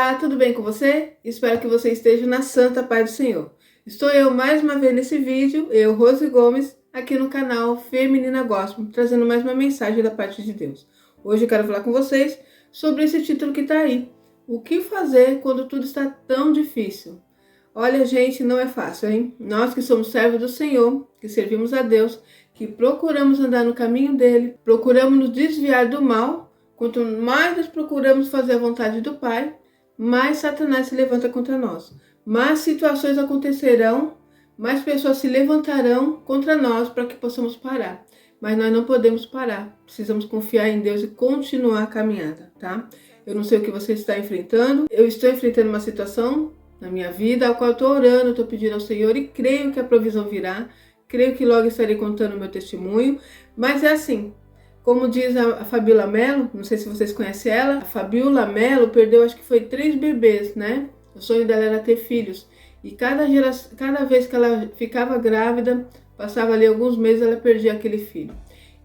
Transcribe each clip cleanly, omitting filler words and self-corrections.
Olá, tudo bem com você? Espero que você esteja na santa paz do Senhor. Estou eu mais uma vez nesse vídeo, eu, Rose Gomes, aqui no canal Feminina Gospel, trazendo mais uma mensagem da parte de Deus. Hoje eu quero falar com vocês sobre esse título que está aí. O que fazer quando tudo está tão difícil? Olha, gente, não é fácil, hein? Nós que somos servos do Senhor, que servimos a Deus, que procuramos andar no caminho dele, procuramos nos desviar do mal. Quanto mais nós procuramos fazer a vontade do Pai, mais Satanás se levanta contra nós. Mais situações acontecerão, mais pessoas se levantarão contra nós para que possamos parar. Mas nós não podemos parar. Precisamos confiar em Deus e continuar a caminhada, tá? Eu não sei o que você está enfrentando. Eu estou enfrentando uma situação na minha vida, a qual eu estou orando, estou pedindo ao Senhor e creio que a provisão virá. Creio que logo estarei contando o meu testemunho. Mas é assim. Como diz a Fabiola Mello, não sei se vocês conhecem ela, a Fabiola Mello perdeu, acho que foi 3 bebês, né? O sonho dela era ter filhos. E cada vez que ela ficava grávida, passava ali alguns meses, ela perdia aquele filho.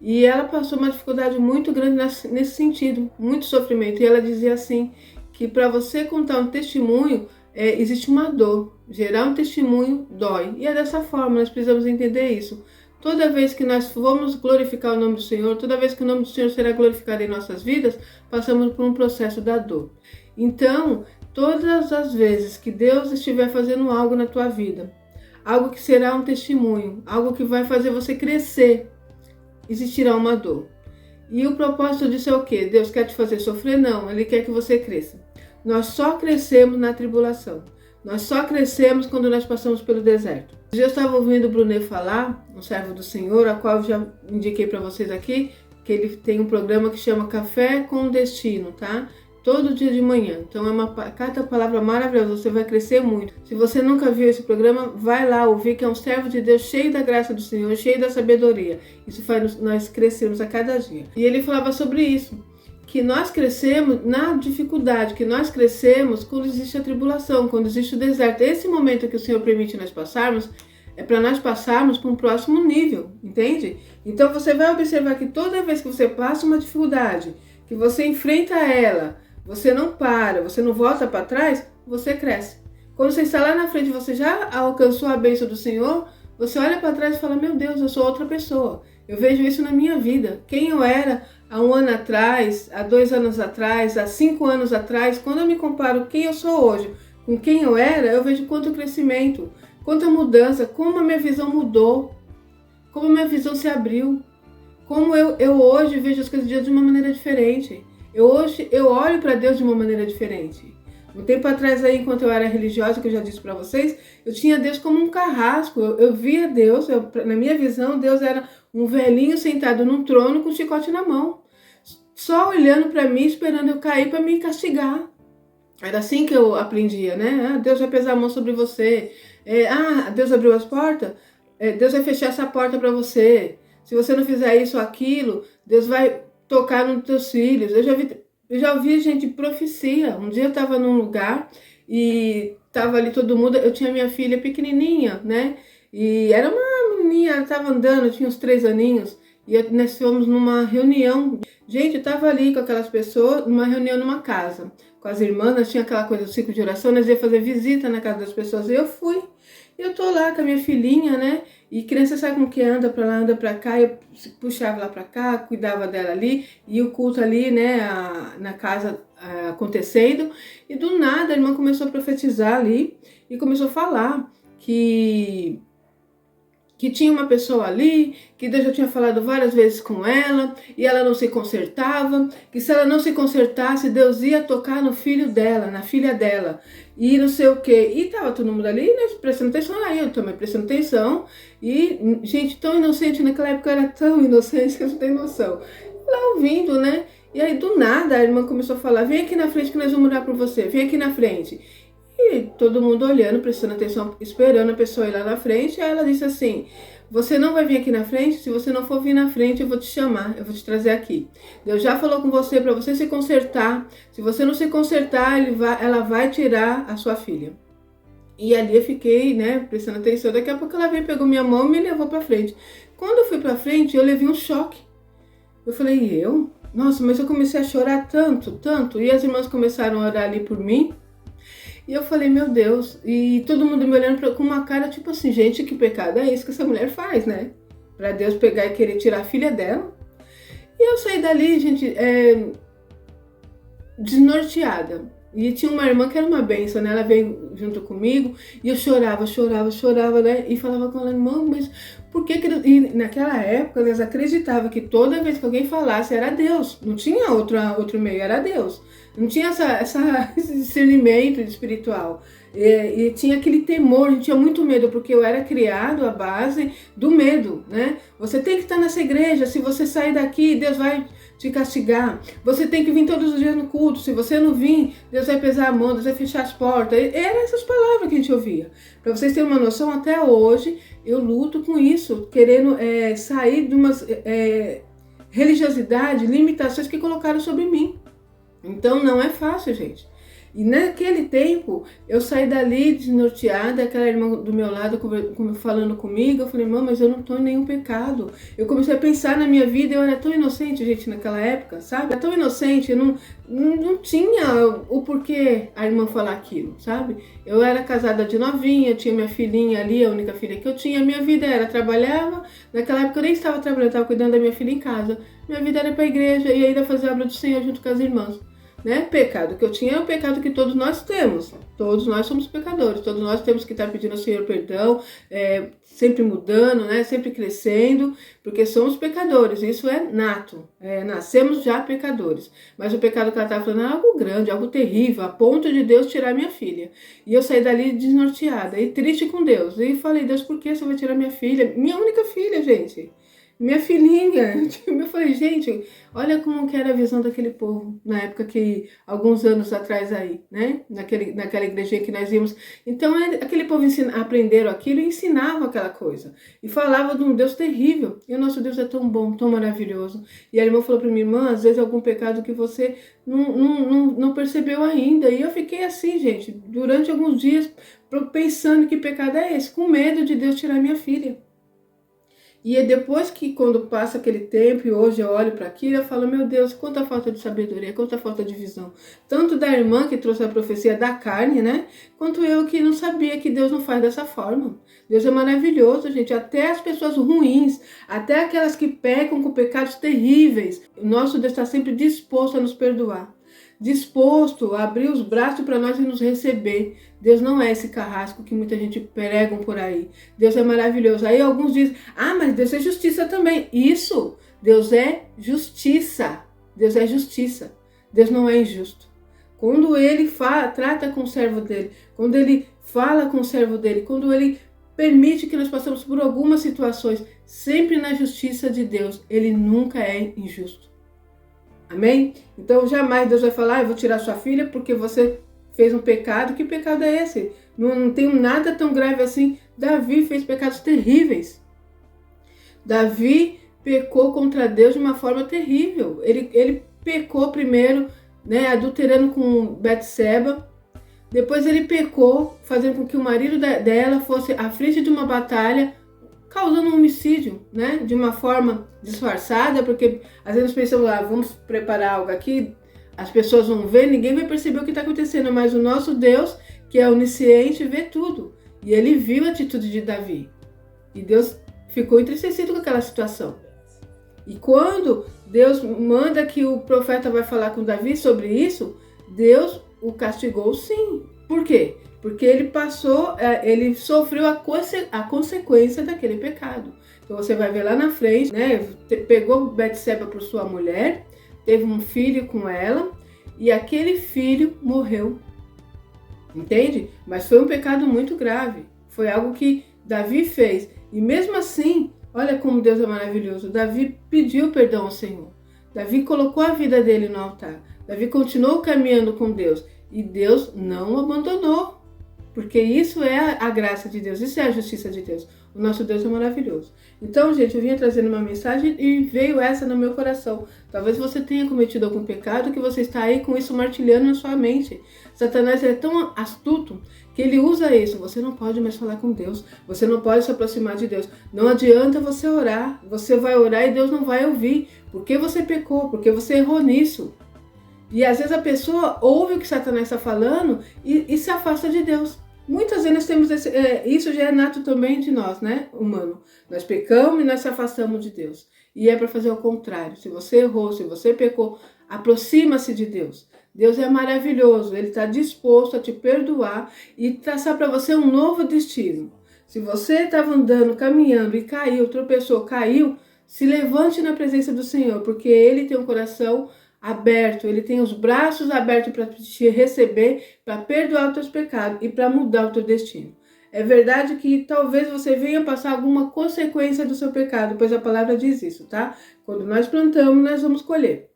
E ela passou uma dificuldade muito grande nesse sentido, muito sofrimento. E ela dizia assim, que para você contar um testemunho, existe uma dor. Gerar um testemunho dói. E é dessa forma, nós precisamos entender isso. Toda vez que nós vamos glorificar o nome do Senhor, toda vez que o nome do Senhor será glorificado em nossas vidas, passamos por um processo da dor. Então, todas as vezes que Deus estiver fazendo algo na tua vida, algo que será um testemunho, algo que vai fazer você crescer, existirá uma dor. E o propósito disso é o quê? Deus quer te fazer sofrer? Não, Ele quer que você cresça. Nós só crescemos na tribulação. Nós só crescemos quando nós passamos pelo deserto. Eu estava ouvindo o Brunet falar, um servo do Senhor, a qual eu já indiquei para vocês aqui, que ele tem um programa que chama Café com Destino, tá? Todo dia de manhã. Então cada palavra maravilhosa, você vai crescer muito. Se você nunca viu esse programa, vai lá ouvir, que é um servo de Deus cheio da graça do Senhor, cheio da sabedoria. Isso faz nós crescermos a cada dia. E ele falava sobre isso, que nós crescemos na dificuldade, que nós crescemos quando existe a tribulação, quando existe o deserto. Esse momento que o Senhor permite nós passarmos, é para nós passarmos para um próximo nível, entende? Então você vai observar que toda vez que você passa uma dificuldade, que você enfrenta ela, você não para, você não volta para trás, você cresce. Quando você está lá na frente, você já alcançou a bênção do Senhor, você olha para trás e fala, meu Deus, eu sou outra pessoa. Eu vejo isso na minha vida. Quem eu era há 1 ano atrás, há 2 anos atrás, há 5 anos atrás, quando eu me comparo quem eu sou hoje com quem eu era, eu vejo quanto crescimento, quanta mudança, como a minha visão mudou, como a minha visão se abriu, como eu hoje vejo as coisas de Deus de uma maneira diferente. Hoje eu olho para Deus de uma maneira diferente. Um tempo atrás aí, enquanto eu era religiosa, que eu já disse para vocês, eu tinha Deus como um carrasco. Eu via Deus, na minha visão, Deus era um velhinho sentado num trono com um chicote na mão, só olhando para mim, esperando eu cair para me castigar. Era assim que eu aprendia, né? Deus vai pesar a mão sobre você. Deus abriu as portas. Deus vai fechar essa porta para você. Se você não fizer isso ou aquilo, Deus vai tocar nos teus filhos. Eu já ouvi, gente, profecia. Um dia eu estava num lugar e estava ali todo mundo. Eu tinha minha filha pequenininha, né? E era uma menininha, ela estava andando, tinha uns 3 aninhos. E nós fomos numa reunião. Gente, eu estava ali com aquelas pessoas, numa reunião numa casa. Com as irmãs, tinha aquela coisa do ciclo de oração, nós ia fazer visita na casa das pessoas. E eu fui. E eu tô lá com a minha filhinha, né? E criança sabe como que anda pra lá, anda pra cá. Eu puxava lá pra cá, cuidava dela ali. E o culto ali, né, na casa acontecendo. E do nada a irmã começou a profetizar ali. E começou a falar que tinha uma pessoa ali, que Deus já tinha falado várias vezes com ela, e ela não se consertava, que se ela não se consertasse, Deus ia tocar no filho dela, na filha dela, e não sei o quê. E tava todo mundo ali, né, prestando atenção, aí eu também prestando atenção, e gente, tão inocente, naquela época eu era tão inocente que eu não tenho noção. Lá ouvindo, né, e aí do nada a irmã começou a falar, vem aqui na frente que nós vamos orar por você, vem aqui na frente. E todo mundo olhando, prestando atenção, esperando a pessoa ir lá na frente. Aí ela disse assim, você não vai vir aqui na frente? Se você não for vir na frente, eu vou te chamar, eu vou te trazer aqui. Deus já falou com você para você se consertar. Se você não se consertar, ela vai tirar a sua filha. E ali eu fiquei, né, prestando atenção. Daqui a pouco ela veio, pegou minha mão e me levou para frente. Quando eu fui para frente, eu levei um choque. Eu falei, Nossa, mas eu comecei a chorar tanto, tanto. E as irmãs começaram a orar ali por mim. E eu falei, meu Deus, e todo mundo me olhando com uma cara tipo assim, gente, que pecado é esse que essa mulher faz, né? Pra Deus pegar e querer tirar a filha dela. E eu saí dali, gente, desnorteada. E tinha uma irmã que era uma bênção, né? Ela veio junto comigo e eu chorava, né? E falava com ela, irmã, mas por que que... E naquela época eles acreditavam que toda vez que alguém falasse era Deus. Não tinha outro meio, era Deus. Não tinha esse discernimento espiritual. E tinha aquele temor, a gente tinha muito medo, porque eu era criado à base do medo, né? Você tem que estar nessa igreja, se você sair daqui, Deus vai te castigar. Você tem que vir todos os dias no culto, se você não vir, Deus vai pesar a mão, Deus vai fechar as portas. Eram essas palavras que a gente ouvia. Para vocês terem uma noção, até hoje eu luto com isso, querendo sair de umas religiosidade, limitações que colocaram sobre mim. Então não é fácil, gente. E naquele tempo, eu saí dali desnorteada, aquela irmã do meu lado falando comigo, eu falei, irmã, mas eu não estou em nenhum pecado. Eu comecei a pensar na minha vida, eu era tão inocente, gente, naquela época, sabe? Era tão inocente, eu não tinha o porquê a irmã falar aquilo, sabe? Eu era casada de novinha, tinha minha filhinha ali, a única filha que eu tinha, minha vida era, trabalhava, naquela época eu nem estava trabalhando, eu estava cuidando da minha filha em casa. Minha vida era para a igreja e ainda fazer a obra do Senhor junto com as irmãs. Né? Pecado que eu tinha é o pecado que todos nós temos. Todos nós somos pecadores. Todos nós temos que estar pedindo ao Senhor perdão, sempre mudando, né? Sempre crescendo, porque somos pecadores. Isso é nato. Nascemos já pecadores. Mas o pecado que ela estava falando é algo grande, algo terrível, a ponto de Deus tirar minha filha. E eu saí dali desnorteada e triste com Deus. E falei, Deus, por que você vai tirar minha filha? Minha única filha, gente. Minha filhinha. Eu falei, gente, olha como que era a visão daquele povo, na época que, alguns anos atrás aí, né? Naquela igrejinha que nós íamos. Então, aquele povo aprenderam aquilo e ensinavam aquela coisa. E falavam de um Deus terrível. E o nosso Deus é tão bom, tão maravilhoso. E a irmã falou para mim, irmã, às vezes algum pecado que você não percebeu ainda. E eu fiquei assim, gente, durante alguns dias, pensando que pecado é esse, com medo de Deus tirar minha filha. E é depois que, quando passa aquele tempo, e hoje eu olho para aquilo, eu falo, meu Deus, quanta falta de sabedoria, quanta falta de visão. Tanto da irmã que trouxe a profecia da carne, né? Quanto eu que não sabia que Deus não faz dessa forma. Deus é maravilhoso, gente. Até as pessoas ruins, até aquelas que pecam com pecados terríveis, o nosso Deus está sempre disposto a nos perdoar. Disposto a abrir os braços para nós e nos receber. Deus não é esse carrasco que muita gente pregam por aí. Deus é maravilhoso. Aí alguns dizem, mas Deus é justiça também. Isso, Deus é justiça. Deus é justiça. Deus não é injusto. Quando Ele trata com o servo dele, quando Ele fala com o servo dele, quando Ele permite que nós passemos por algumas situações, sempre na justiça de Deus, Ele nunca é injusto. Amém? Então jamais Deus vai falar, eu vou tirar sua filha porque você fez um pecado. Que pecado é esse? Não tem nada tão grave assim. Davi fez pecados terríveis. Davi pecou contra Deus de uma forma terrível. Ele pecou primeiro, né, adulterando com Betseba. Depois ele pecou, fazendo com que o marido dela fosse à frente de uma batalha, causando um homicídio, né? De uma forma disfarçada, porque às vezes pensamos, vamos preparar algo aqui, as pessoas vão ver, ninguém vai perceber o que está acontecendo, mas o nosso Deus, que é onisciente, vê tudo. E ele viu a atitude de Davi. E Deus ficou entristecido com aquela situação. E quando Deus manda que o profeta vai falar com Davi sobre isso, Deus o castigou sim. Por quê? Porque ele sofreu a consequência daquele pecado. Então você vai ver lá na frente, né? Pegou Betseba por sua mulher, teve um filho com ela e aquele filho morreu. Entende? Mas foi um pecado muito grave. Foi algo que Davi fez. E mesmo assim, olha como Deus é maravilhoso. Davi pediu perdão ao Senhor. Davi colocou a vida dele no altar. Davi continuou caminhando com Deus. E Deus não o abandonou. Porque isso é a graça de Deus, isso é a justiça de Deus. O nosso Deus é maravilhoso. Então, gente, eu vinha trazendo uma mensagem e veio essa no meu coração. Talvez você tenha cometido algum pecado que você está aí com isso martilhando na sua mente. Satanás é tão astuto que ele usa isso. Você não pode mais falar com Deus. Você não pode se aproximar de Deus. Não adianta você orar. Você vai orar e Deus não vai ouvir. Porque você pecou, porque você errou nisso. E às vezes a pessoa ouve o que Satanás está falando e se afasta de Deus. Muitas vezes nós temos isso já é nato também de nós, né, humano. Nós pecamos e nós se afastamos de Deus. E é para fazer o contrário. Se você errou, se você pecou, aproxima-se de Deus. Deus é maravilhoso, Ele está disposto a te perdoar e traçar para você um novo destino. Se você estava andando, caminhando e caiu, tropeçou, caiu, se levante na presença do Senhor, porque Ele tem um coração aberto, Ele tem os braços abertos para te receber, para perdoar os teus pecados e para mudar o teu destino. É verdade que talvez você venha passar alguma consequência do seu pecado, pois a palavra diz isso, tá? Quando nós plantamos, nós vamos colher.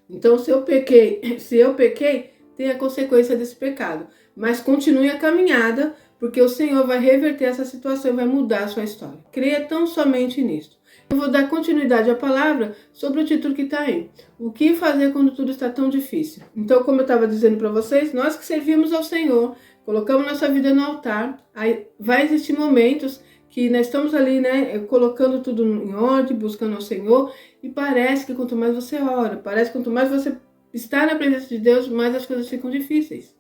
Então, se eu pequei, tem a consequência desse pecado. Mas continue a caminhada, porque o Senhor vai reverter essa situação e vai mudar a sua história. Creia tão somente nisto. Eu vou dar continuidade à palavra sobre o título que está aí. O que fazer quando tudo está tão difícil? Então, como eu estava dizendo para vocês, nós que servimos ao Senhor, colocamos nossa vida no altar, aí vai existir momentos que nós estamos ali, né, colocando tudo em ordem, buscando ao Senhor, e parece que quanto mais você ora, parece que quanto mais você está na presença de Deus, mais as coisas ficam difíceis.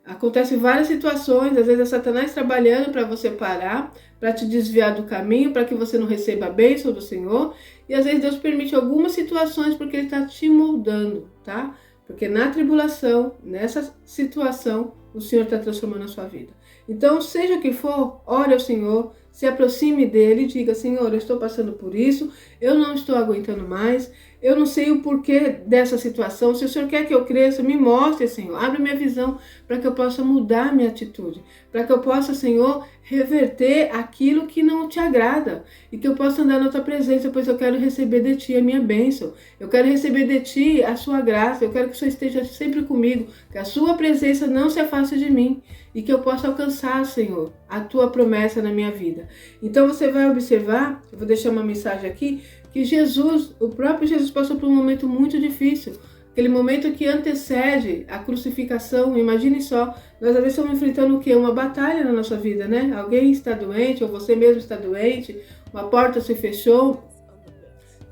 Acontecem várias situações, às vezes é Satanás trabalhando para você parar, para te desviar do caminho, para que você não receba a bênção do Senhor. E às vezes Deus permite algumas situações porque Ele está te moldando, tá? Porque na tribulação, nessa situação, o Senhor está transformando a sua vida. Então, seja o que for, ore ao Senhor, se aproxime dele e diga: Senhor, eu estou passando por isso, eu não estou aguentando mais, eu não sei o porquê dessa situação. Se o Senhor quer que eu cresça, me mostre, Senhor. Abre minha visão para que eu possa mudar minha atitude. Para que eu possa, Senhor, reverter aquilo que não te agrada. E que eu possa andar na tua presença, pois eu quero receber de ti a minha bênção. Eu quero receber de ti a sua graça. Eu quero que o Senhor esteja sempre comigo. Que a sua presença não se afaste de mim. E que eu possa alcançar, Senhor, a tua promessa na minha vida. Então você vai observar, eu vou deixar uma mensagem aqui, que Jesus, o próprio Jesus, passou por um momento muito difícil. Aquele momento que antecede a crucificação. Imagine só, nós às vezes estamos enfrentando o quê? Uma batalha na nossa vida, né? Alguém está doente, ou você mesmo está doente, uma porta se fechou,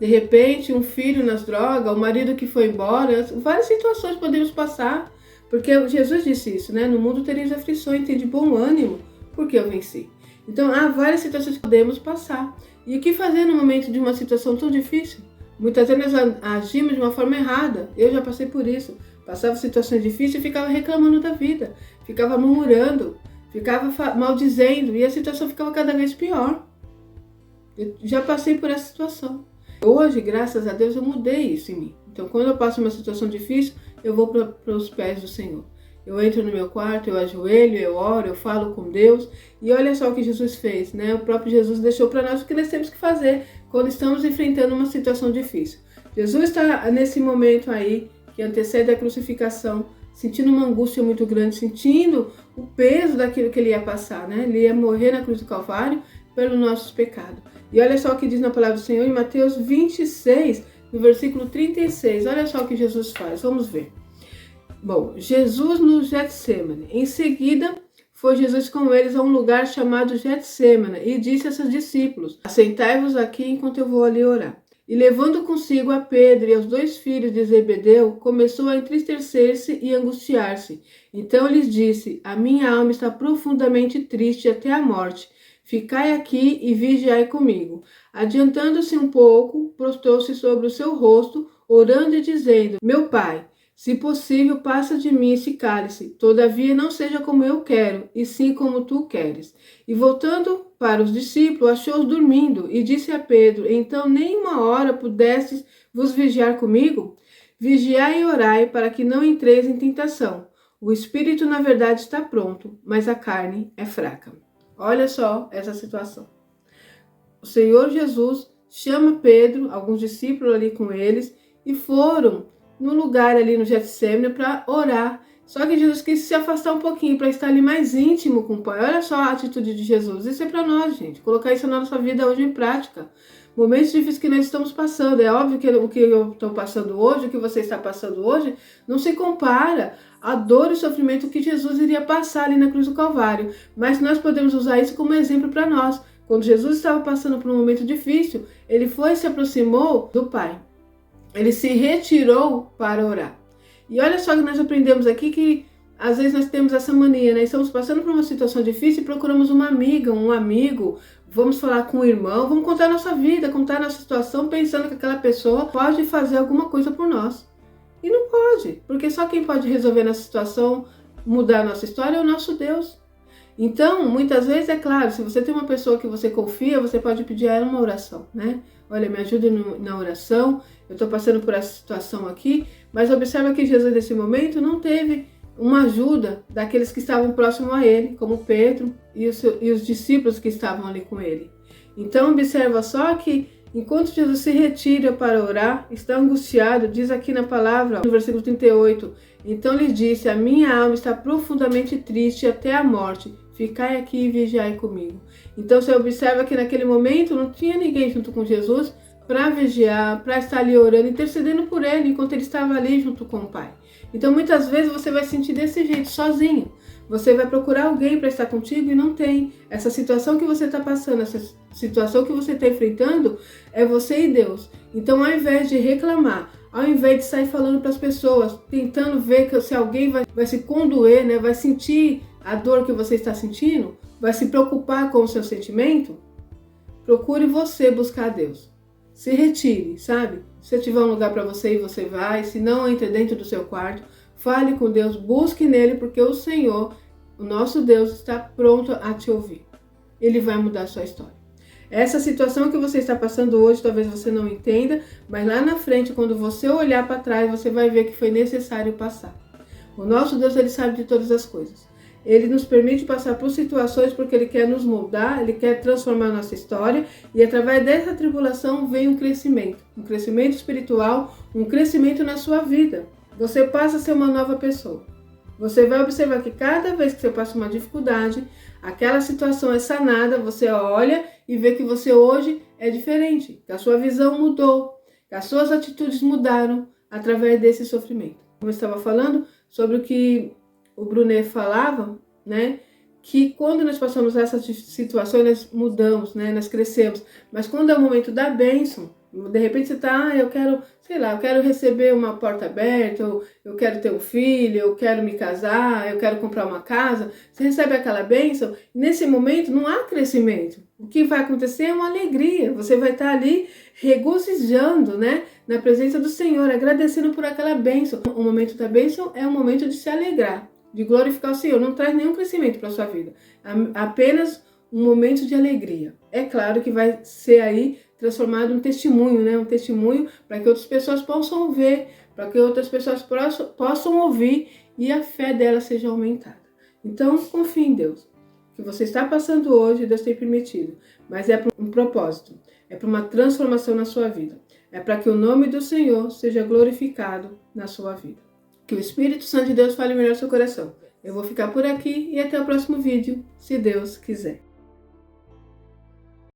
de repente um filho nas drogas, o marido que foi embora, várias situações podemos passar. Porque Jesus disse isso, né? No mundo tereis aflições, tem de bom ânimo, porque eu venci. Então, há várias situações que podemos passar. E o que fazer no momento de uma situação tão difícil? Muitas vezes nós agimos de uma forma errada. Eu já passei por isso. Passava situações difíceis e ficava reclamando da vida. Ficava murmurando, ficava maldizendo. E a situação ficava cada vez pior. Eu já passei por essa situação. Hoje, graças a Deus, eu mudei isso em mim. Então, quando eu passo uma situação difícil, eu vou para os pés do Senhor. Eu entro no meu quarto, eu ajoelho, eu oro, eu falo com Deus. E olha só o que Jesus fez, né? O próprio Jesus deixou para nós o que nós temos que fazer quando estamos enfrentando uma situação difícil. Jesus está nesse momento aí, que antecede a crucificação, sentindo uma angústia muito grande, sentindo o peso daquilo que ele ia passar, né? Ele ia morrer na cruz do Calvário pelos nossos pecados. E olha só o que diz na palavra do Senhor em Mateus 26, no versículo 36. Olha só o que Jesus faz, vamos ver. Bom, Jesus no Getsemane. Em seguida, foi Jesus com eles a um lugar chamado Getsemane e disse a seus discípulos: assentai-vos aqui enquanto eu vou ali orar. E levando consigo a Pedro e aos 2 filhos de Zebedeu, começou a entristecer-se e angustiar-se. Então lhes disse: a minha alma está profundamente triste até a morte. Ficai aqui e vigiai comigo. Adiantando-se um pouco, prostrou-se sobre o seu rosto, orando e dizendo: meu Pai, se possível, passa de mim esse cálice. Todavia não seja como eu quero, e sim como tu queres. E voltando para os discípulos, achou-os dormindo, e disse a Pedro: então nem uma hora pudestes vos vigiar comigo? Vigiai e orai, para que não entreis em tentação. O espírito, na verdade, está pronto, mas a carne é fraca. Olha só essa situação. O Senhor Jesus chama Pedro, alguns discípulos ali com eles, e foram no lugar ali no Getsemane para orar. Só que Jesus quis se afastar um pouquinho para estar ali mais íntimo com o Pai. Olha só a atitude de Jesus. Isso é para nós, gente. Colocar isso na nossa vida hoje em prática. Momentos difíceis que nós estamos passando. É óbvio que o que eu estou passando hoje, o que você está passando hoje, não se compara à dor e sofrimento que Jesus iria passar ali na cruz do Calvário. Mas nós podemos usar isso como exemplo para nós. Quando Jesus estava passando por um momento difícil, ele foi e se aproximou do Pai. Ele se retirou para orar. E olha só que nós aprendemos aqui que às vezes nós temos essa mania, né? Estamos passando por uma situação difícil e procuramos uma amiga, um amigo, vamos falar com o irmão, vamos contar a nossa vida, contar a nossa situação, pensando que aquela pessoa pode fazer alguma coisa por nós. E não pode, porque só quem pode resolver nossa situação, mudar a nossa história é o nosso Deus. Então, muitas vezes, é claro, se você tem uma pessoa que você confia, você pode pedir a ela uma oração, né? Olha, me ajude na oração, eu estou passando por essa situação aqui, mas observa que Jesus, nesse momento, não teve uma ajuda daqueles que estavam próximos a ele, como Pedro e os discípulos que estavam ali com ele. Então, observa só que enquanto Jesus se retira para orar, está angustiado, diz aqui na palavra, no versículo 38, então lhe disse, a minha alma está profundamente triste até a morte, ficai aqui e vigiai comigo. Então você observa que naquele momento não tinha ninguém junto com Jesus para vigiar, para estar ali orando, intercedendo por ele, enquanto ele estava ali junto com o Pai. Então muitas vezes você vai sentir desse jeito, sozinho. Você vai procurar alguém para estar contigo e não tem. Essa situação que você está passando, essa situação que você está enfrentando, é você e Deus. Então ao invés de reclamar, ao invés de sair falando para as pessoas, tentando ver se alguém vai se condoer, né, vai sentir a dor que você está sentindo, vai se preocupar com o seu sentimento, procure você buscar a Deus. Se retire, sabe? Se tiver um lugar para você ir, você vai. Se não, entre dentro do seu quarto. Fale com Deus, busque nele, porque o Senhor, o nosso Deus, está pronto a te ouvir. Ele vai mudar a sua história. Essa situação que você está passando hoje, talvez você não entenda, mas lá na frente, quando você olhar para trás, você vai ver que foi necessário passar. O nosso Deus, ele sabe de todas as coisas. Ele nos permite passar por situações porque ele quer nos moldar, ele quer transformar a nossa história e através dessa tribulação vem um crescimento espiritual, um crescimento na sua vida. Você passa a ser uma nova pessoa. Você vai observar que cada vez que você passa uma dificuldade, aquela situação é sanada, você olha e vê que você hoje é diferente, que a sua visão mudou, que as suas atitudes mudaram através desse sofrimento. Como eu estava falando sobre o que o Brunet falava, né? Que quando nós passamos essas situações, nós mudamos, né? Nós crescemos. Mas quando é o momento da bênção, de repente você tá, eu quero, sei lá, eu quero receber uma porta aberta, eu quero ter um filho, eu quero me casar, eu quero comprar uma casa. Você recebe aquela bênção, nesse momento não há crescimento. O que vai acontecer é uma alegria. Você vai estar ali regozijando, né? Na presença do Senhor, agradecendo por aquela bênção. O momento da bênção é um momento de se alegrar, de glorificar o Senhor. Não traz nenhum crescimento para a sua vida. Apenas um momento de alegria. É claro que vai ser aí transformado em um testemunho, né? Um testemunho para que outras pessoas possam ver, para que outras pessoas possam ouvir e a fé delas seja aumentada. Então, confie em Deus. O que você está passando hoje, Deus tem permitido. Mas é para um propósito. É para uma transformação na sua vida. É para que o nome do Senhor seja glorificado na sua vida. Que o Espírito Santo de Deus fale melhor no seu coração. Eu vou ficar por aqui e até o próximo vídeo, se Deus quiser.